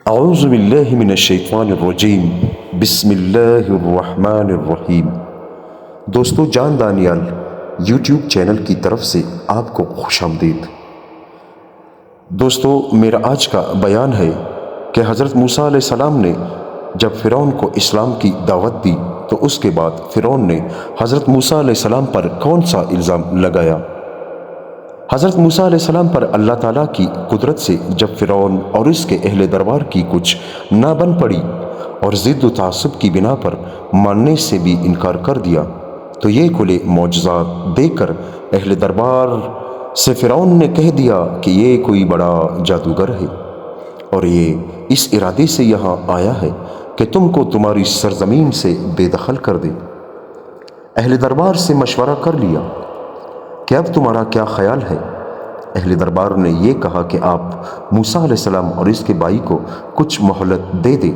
اعوذ باللہ من الشیطان الرجیم بسم اللہ الرحمن الرحیم۔ دوستو، جان دانیال یوٹیوب چینل کی طرف سے آپ کو خوش آمدید۔ دوستو، میرا آج کا بیان ہے کہ حضرت موسیٰ علیہ السلام نے جب فرعون کو اسلام کی دعوت دی تو اس کے بعد فرعون نے حضرت موسیٰ علیہ السلام پر کون سا الزام لگایا۔ حضرت موسیٰ علیہ السلام پر اللہ تعالیٰ کی قدرت سے جب فرعون اور اس کے اہل دربار کی کچھ نہ بن پڑی اور ضد و تعصب کی بنا پر ماننے سے بھی انکار کر دیا تو یہ کھلے معجزات دیکھ کر اہل دربار سے فرعون نے کہہ دیا کہ یہ کوئی بڑا جادوگر ہے اور یہ اس ارادے سے یہاں آیا ہے کہ تم کو تمہاری سرزمین سے بے دخل کر دے۔ اہل دربار سے مشورہ کر لیا کہ اب تمہارا کیا خیال ہے؟ اہل دربار نے یہ کہا کہ آپ موسیٰ علیہ السلام اور اس کے بھائی کو کچھ مہلت دے دیں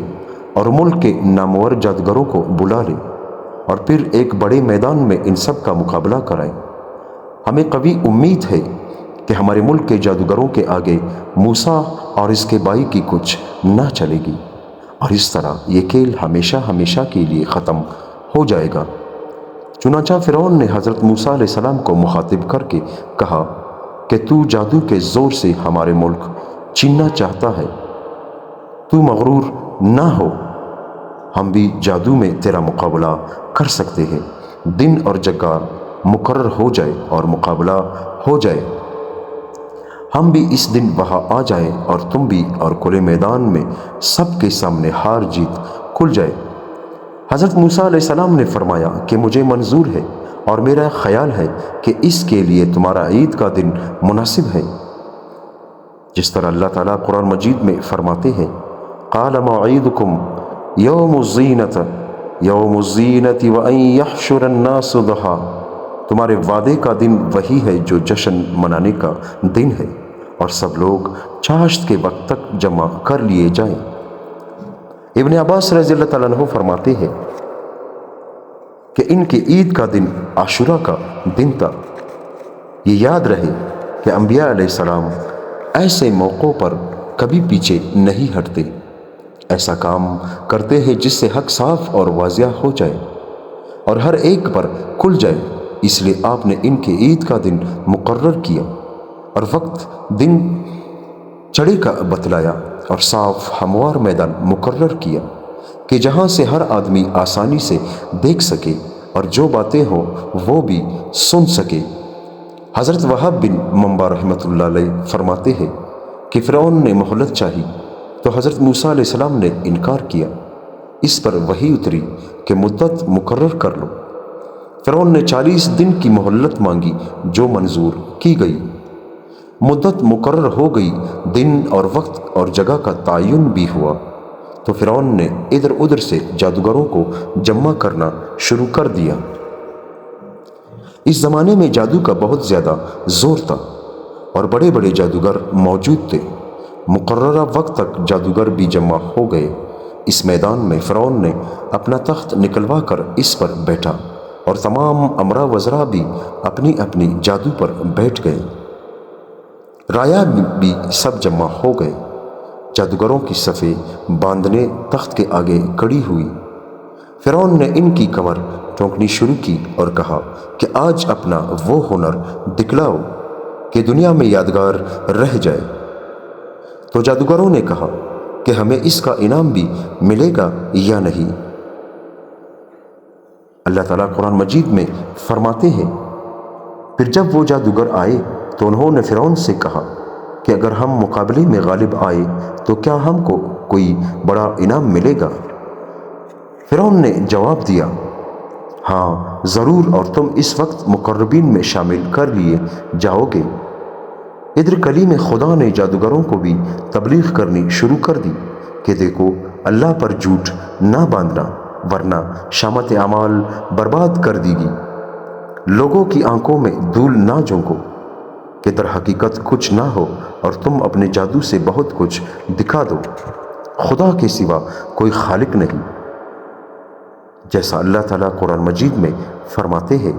اور ملک کے نامور جادوگروں کو بلا لیں اور پھر ایک بڑے میدان میں ان سب کا مقابلہ کرائیں۔ ہمیں قوی امید ہے کہ ہمارے ملک کے جادوگروں کے آگے موسیٰ اور اس کے بھائی کی کچھ نہ چلے گی اور اس طرح یہ کھیل ہمیشہ ہمیشہ کے لیے ختم ہو جائے گا۔ چنانچہ فرعون نے حضرت موسیٰ علیہ السلام کو مخاطب کر کے کہا کہ تو جادو کے زور سے ہمارے ملک چھیننا چاہتا ہے، تو مغرور نہ ہو، ہم بھی جادو میں تیرا مقابلہ کر سکتے ہیں۔ دن اور جگہ مقرر ہو جائے اور مقابلہ ہو جائے، ہم بھی اس دن وہاں آ جائیں اور تم بھی، اور کھلے میدان میں سب کے سامنے ہار جیت کھل جائے۔ حضرت موسیٰ علیہ السلام نے فرمایا کہ مجھے منظور ہے اور میرا خیال ہے کہ اس کے لیے تمہارا عید کا دن مناسب ہے، جس طرح اللہ تعالیٰ قرآن مجید میں فرماتے ہیں قال موعدکم یوم الزینۃ وان یحشر الناس ضحیٰ، تمہارے وعدے کا دن وہی ہے جو جشن منانے کا دن ہے اور سب لوگ چاشت کے وقت تک جمع کر لیے جائیں۔ ابن عباس رضی اللہ تعالیٰ عنہ فرماتے ہیں کہ ان کی عید کا دن عاشوراء کا دن تھا۔ یہ یاد رہے کہ انبیاء علیہ السلام ایسے موقعوں پر کبھی پیچھے نہیں ہٹتے، ایسا کام کرتے ہیں جس سے حق صاف اور واضح ہو جائے اور ہر ایک پر کھل جائے۔ اس لیے آپ نے ان کی عید کا دن مقرر کیا اور وقت دن چڑھے کا بتلایا اور صاف ہموار میدان مقرر کیا کہ جہاں سے ہر آدمی آسانی سے دیکھ سکے اور جو باتیں ہوں وہ بھی سن سکے۔ حضرت وہاب بن منبع رحمۃ اللہ علیہ فرماتے ہیں کہ فرعون نے مہلت چاہی تو حضرت موسیٰ علیہ السلام نے انکار کیا۔ اس پر وحی اتری کہ مدت مقرر کر لو۔ فرعون نے 40 دن کی مہلت مانگی جو منظور کی گئی۔ مدت مقرر ہو گئی، دن اور وقت اور جگہ کا تعین بھی ہوا تو فرعون نے ادھر ادھر سے جادوگروں کو جمع کرنا شروع کر دیا۔ اس زمانے میں جادو کا بہت زیادہ زور تھا اور بڑے بڑے جادوگر موجود تھے۔ مقررہ وقت تک جادوگر بھی جمع ہو گئے۔ اس میدان میں فرعون نے اپنا تخت نکلوا کر اس پر بیٹھا اور تمام امراء وزراء بھی اپنی اپنی جادو پر بیٹھ گئے۔ رایا بھی سب جمع ہو گئے۔ جادوگروں کی صفیں باندھنے تخت کے آگے کھڑی ہوئی۔ فرعون نے ان کی کمر ٹونکنی شروع کی اور کہا کہ آج اپنا وہ ہنر دکھلاؤ کہ دنیا میں یادگار رہ جائے۔ تو جادوگروں نے کہا کہ ہمیں اس کا انعام بھی ملے گا یا نہیں۔ اللہ تعالیٰ قرآن مجید میں فرماتے ہیں پھر جب وہ جادوگر آئے تو انہوں نے فرعون سے کہا کہ اگر ہم مقابلے میں غالب آئے تو کیا ہم کو کوئی بڑا انعام ملے گا؟ فرعون نے جواب دیا ہاں ضرور، اور تم اس وقت مقربین میں شامل کر لیے جاؤ گے۔ ادھر کلیم خدا نے جادوگروں کو بھی تبلیغ کرنی شروع کر دی کہ دیکھو اللہ پر جھوٹ نہ باندھنا ورنہ شامت اعمال برباد کر دی گی۔ لوگوں کی آنکھوں میں دھول نہ جھونکو کہ در حقیقت کچھ نہ ہو اور تم اپنے جادو سے بہت کچھ دکھا دو۔ خدا کے سوا کوئی خالق نہیں، جیسا اللہ تعالیٰ قرآن مجید میں فرماتے ہیں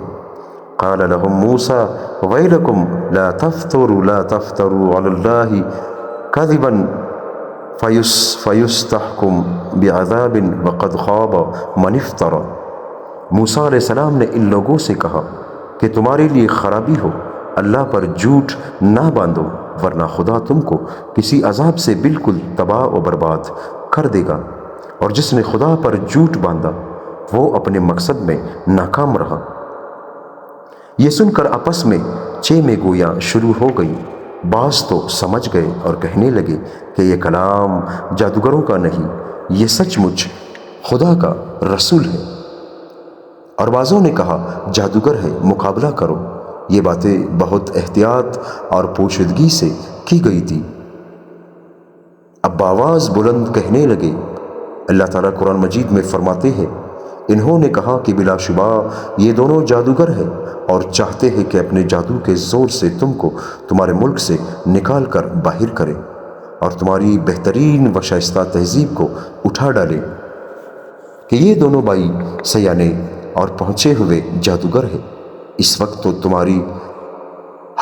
قال لهم موسى ويلكم لا تفتروا على الله كذبا فیستحکم بعذاب وقد خواب من افترا۔ موسیٰ علیہ السلام نے ان لوگوں سے کہا کہ تمہارے لیے خرابی ہو، اللہ پر جھوٹ نہ باندھو، ورنہ خدا تم کو کسی عذاب سے بالکل تباہ و برباد کر دے گا، اور جس نے خدا پر جھوٹ باندھا وہ اپنے مقصد میں ناکام رہا۔ یہ سن کر آپس میں چہ گویاں شروع ہو گئی۔ بعض تو سمجھ گئے اور کہنے لگے کہ یہ کلام جادوگروں کا نہیں، یہ سچ مچ خدا کا رسول ہے، اور بعضوں نے کہا جادوگر ہے، مقابلہ کرو۔ یہ باتیں بہت احتیاط اور پوشیدگی سے کی گئی تھی۔ اب بآواز بلند کہنے لگے۔ اللہ تعالیٰ قرآن مجید میں فرماتے ہیں، انہوں نے کہا کہ بلا شبہ یہ دونوں جادوگر ہیں اور چاہتے ہیں کہ اپنے جادو کے زور سے تم کو تمہارے ملک سے نکال کر باہر کریں اور تمہاری بہترین و شائستہ تہذیب کو اٹھا ڈالیں، کہ یہ دونوں بھائی سیانے اور پہنچے ہوئے جادوگر ہیں۔ اس وقت تو تمہاری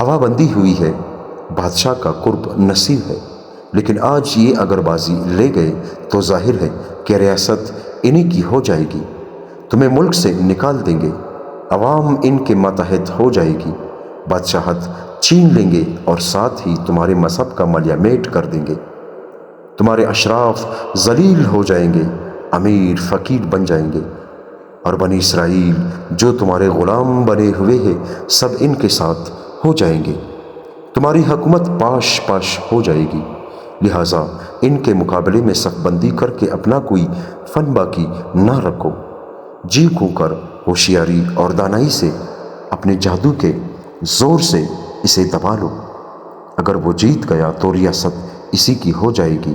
ہوا بندی ہوئی ہے، بادشاہ کا قرب نصیب ہے، لیکن آج یہ اگر بازی لے گئے تو ظاہر ہے کہ ریاست انہی کی ہو جائے گی، تمہیں ملک سے نکال دیں گے، عوام ان کے ماتحت ہو جائے گی، بادشاہت چھین لیں گے اور ساتھ ہی تمہارے مذہب کا ملیہ میٹ کر دیں گے، تمہارے اشراف ذلیل ہو جائیں گے، امیر فقیر بن جائیں گے، اور بنی اسرائیل جو تمہارے غلام بنے ہوئے ہیں سب ان کے ساتھ ہو جائیں گے، تمہاری حکومت پاش پاش ہو جائے گی۔ لہٰذا ان کے مقابلے میں صف بندی کر کے اپنا کوئی فن باقی نہ رکھو، جی کو کر ہوشیاری اور دانائی سے اپنے جادو کے زور سے اسے دبا لو۔ اگر وہ جیت گیا تو ریاست اسی کی ہو جائے گی،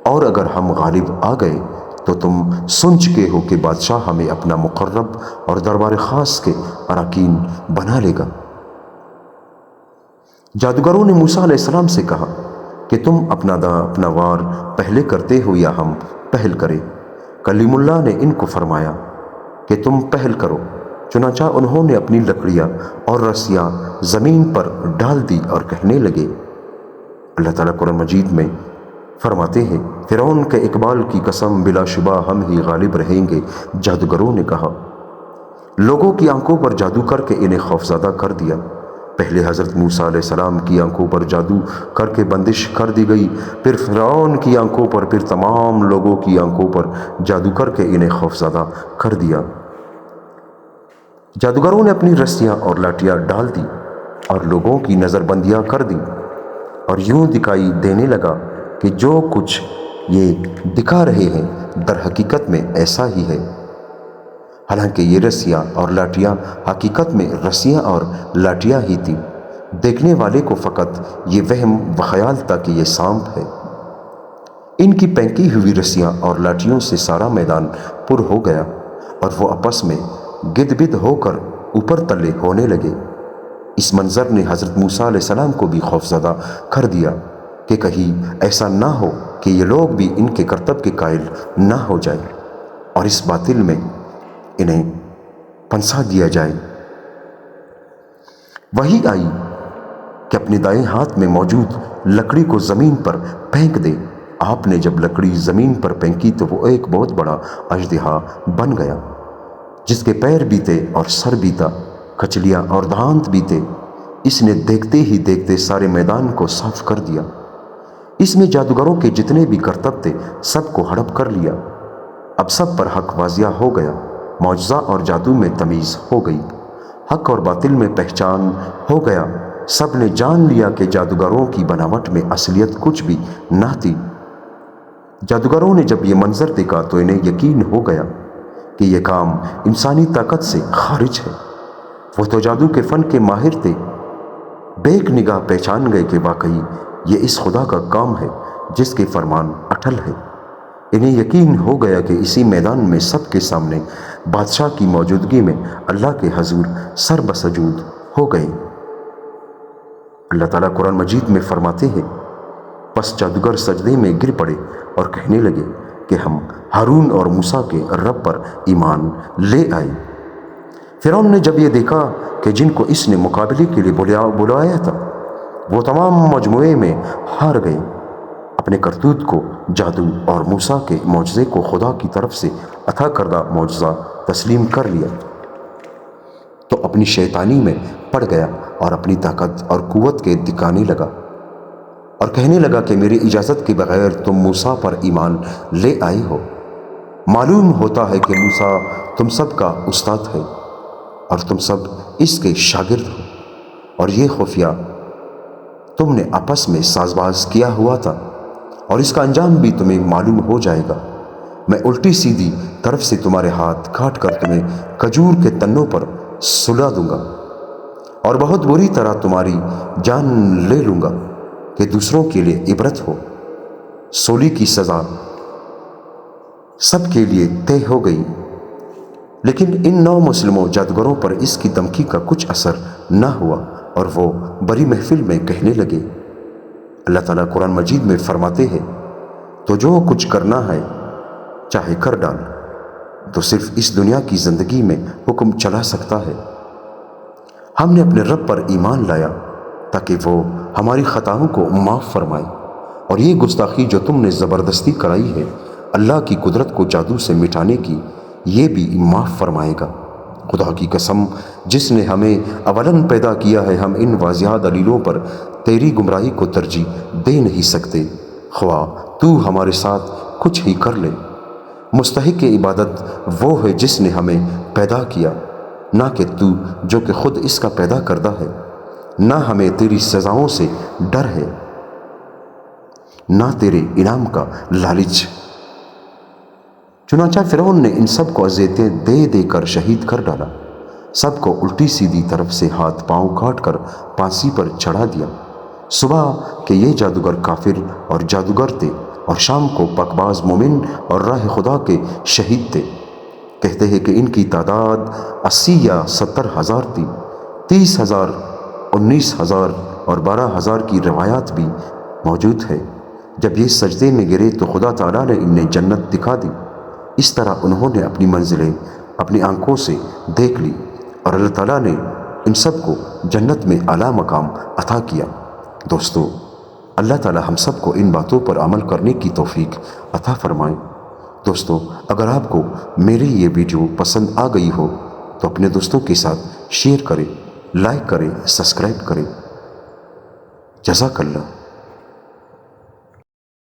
اور اگر ہم غالب آ گئے تو تم سن چکے ہو کہ بادشاہ ہمیں اپنا مقرب اور دربار خاص کے اراکین بنا لے گا۔ جادوگروں نے موسیٰ علیہ السلام سے کہا کہ تم اپنا وار پہلے کرتے ہو یا ہم پہل کریں؟ کلیم اللہ نے ان کو فرمایا کہ تم پہل کرو۔ چنانچہ انہوں نے اپنی لکڑیاں اور رسیاں زمین پر ڈال دی اور کہنے لگے۔ اللہ تعالیٰ قرآن مجید میں فرماتے ہیں، فرعون کے اقبال کی قسم، بلا شبہ ہم ہی غالب رہیں گے۔ جادوگروں نے کہا، لوگوں کی آنکھوں پر جادو کر کے انہیں خوفزدہ کر دیا۔ پہلے حضرت موسیٰ علیہ السلام کی آنکھوں پر جادو کر کے بندش کر دی گئی، پھر فرعون کی آنکھوں پر، پھر تمام لوگوں کی آنکھوں پر جادو کر کے انہیں خوفزدہ کر دیا۔ جادوگروں نے اپنی رسیاں اور لاٹیاں ڈال دی اور لوگوں کی نظر بندیاں کر دی، اور یوں دکھائی دینے لگا کہ جو کچھ یہ دکھا رہے ہیں در حقیقت میں ایسا ہی ہے، حالانکہ یہ رسیاں اور لاٹیاں حقیقت میں رسیاں اور لاٹیاں ہی تھیں۔ دیکھنے والے کو فقط یہ وہم و خیال تھا کہ یہ سانپ ہے۔ ان کی پھینکی ہوئی رسیاں اور لاٹیوں سے سارا میدان پر ہو گیا اور وہ آپس میں گد بد ہو کر اوپر تلے ہونے لگے۔ اس منظر نے حضرت موسیٰ علیہ السلام کو بھی خوفزدہ کر دیا کہ کہیں ایسا نہ ہو کہ یہ لوگ بھی ان کے کرتب کے قائل نہ ہو جائیں اور اس باطل میں انہیں پھنسا دیا جائے۔ وحی آئی کہ اپنے دائیں ہاتھ میں موجود لکڑی کو زمین پر پھینک دے۔ آپ نے جب لکڑی زمین پر پھینکی تو وہ ایک بہت بڑا اژدہا بن گیا، جس کے پیر بھی تھے اور سر بھی تھا، کچلیاں اور دانت بھی تھے۔ اس نے دیکھتے ہی دیکھتے سارے میدان کو صاف کر دیا۔ اس میں جادوگروں کے جتنے بھی کرتب تھے سب کو ہڑپ کر لیا۔ اب سب پر حق واضح ہو گیا، معجزہ اور جادو میں تمیز ہو گئی، حق اور باطل میں پہچان ہو گیا۔ سب نے جان لیا کہ جادوگروں کی بناوٹ میں اصلیت کچھ بھی نہ تھی۔ جادوگروں نے جب یہ منظر دیکھا تو انہیں یقین ہو گیا کہ یہ کام انسانی طاقت سے خارج ہے۔ وہ تو جادو کے فن کے ماہر تھے، بیک نگاہ پہچان گئے کہ واقعی یہ اس خدا کا کام ہے جس کے فرمان اٹل ہے۔ انہیں یقین ہو گیا کہ اسی میدان میں سب کے سامنے بادشاہ کی موجودگی میں اللہ کے حضور سر بسجود ہو گئے۔ اللہ تعالیٰ قرآن مجید میں فرماتے ہیں، پس جادوگر سجدے میں گر پڑے اور کہنے لگے کہ ہم ہارون اور موسیٰ کے رب پر ایمان لے آئے۔ فرعون نے جب یہ دیکھا کہ جن کو اس نے مقابلے کے لیے بلایا تھا وہ تمام مجموعے میں ہار گئے، اپنے کرتوت کو جادو اور موسیٰ کے معجزے کو خدا کی طرف سے عطا کردہ معجزہ تسلیم کر لیا تو اپنی شیطانی میں پڑ گیا اور اپنی طاقت اور قوت کے دکھانے لگا اور کہنے لگا کہ میری اجازت کے بغیر تم موسیٰ پر ایمان لے آئے ہو۔ معلوم ہوتا ہے کہ موسیٰ تم سب کا استاد ہے اور تم سب اس کے شاگرد ہو، اور یہ خفیہ تم نے آپس میں ساز باز کیا ہوا تھا، اور اس کا انجام بھی تمہیں معلوم ہو جائے گا۔ میں الٹی سیدھی طرف سے تمہارے ہاتھ کاٹ کر تمہیں کھجور کے تنوں پر سلا دوں گا اور بہت بری طرح تمہاری جان لے لوں گا کہ دوسروں کے لیے عبرت ہو۔ سولی کی سزا سب کے لیے طے ہو گئی، لیکن ان 9 مسلموں جادوگروں پر اس کی دھمکی کا کچھ اثر نہ ہوا اور وہ بڑی محفل میں کہنے لگے۔ اللہ تعالیٰ قرآن مجید میں فرماتے ہیں، تو جو کچھ کرنا ہے چاہے کر ڈال، تو صرف اس دنیا کی زندگی میں حکم چلا سکتا ہے۔ ہم نے اپنے رب پر ایمان لایا تاکہ وہ ہماری خطاؤں کو معاف فرمائے، اور یہ گستاخی جو تم نے زبردستی کرائی ہے اللہ کی قدرت کو جادو سے مٹانے کی، یہ بھی معاف فرمائے گا۔ خدا کی قسم جس نے ہمیں اولاً پیدا کیا ہے، ہم ان واضح دلیلوں پر تیری گمراہی کو ترجیح دے نہیں سکتے، خواہ تو ہمارے ساتھ کچھ ہی کر لے۔ مستحق عبادت وہ ہے جس نے ہمیں پیدا کیا، نہ کہ تو جو کہ خود اس کا پیدا کردہ ہے۔ نہ ہمیں تیری سزاؤں سے ڈر ہے، نہ تیرے انعام کا لالچ۔ چنانچہ فرعون نے ان سب کو اذیتیں دے دے کر شہید کر ڈالا، سب کو الٹی سیدھی طرف سے ہاتھ پاؤں کاٹ کر پھانسی پر چڑھا دیا۔ صبح کہ یہ جادوگر کافر اور جادوگر تھے، اور شام کو پکباز مومن اور راہ خدا کے شہید تھے۔ کہتے ہیں کہ ان کی تعداد 80 یا 70 ہزار تھی۔ 30 ہزار، 19 ہزار اور 12 ہزار کی روایات بھی موجود ہے۔ جب یہ سجدے میں گرے تو خدا تعالیٰ نے انہیں جنت دکھا دی۔ اس طرح انہوں نے اپنی منزلیں اپنی آنکھوں سے دیکھ لی، اور اللہ تعالیٰ نے ان سب کو جنت میں اعلیٰ مقام عطا کیا۔ دوستو، اللہ تعالیٰ ہم سب کو ان باتوں پر عمل کرنے کی توفیق عطا فرمائے۔ دوستو، اگر آپ کو میری یہ ویڈیو پسند آ گئی ہو تو اپنے دوستوں کے ساتھ شیئر کریں، لائک کریں، سبسکرائب کریں۔ جزاک اللہ۔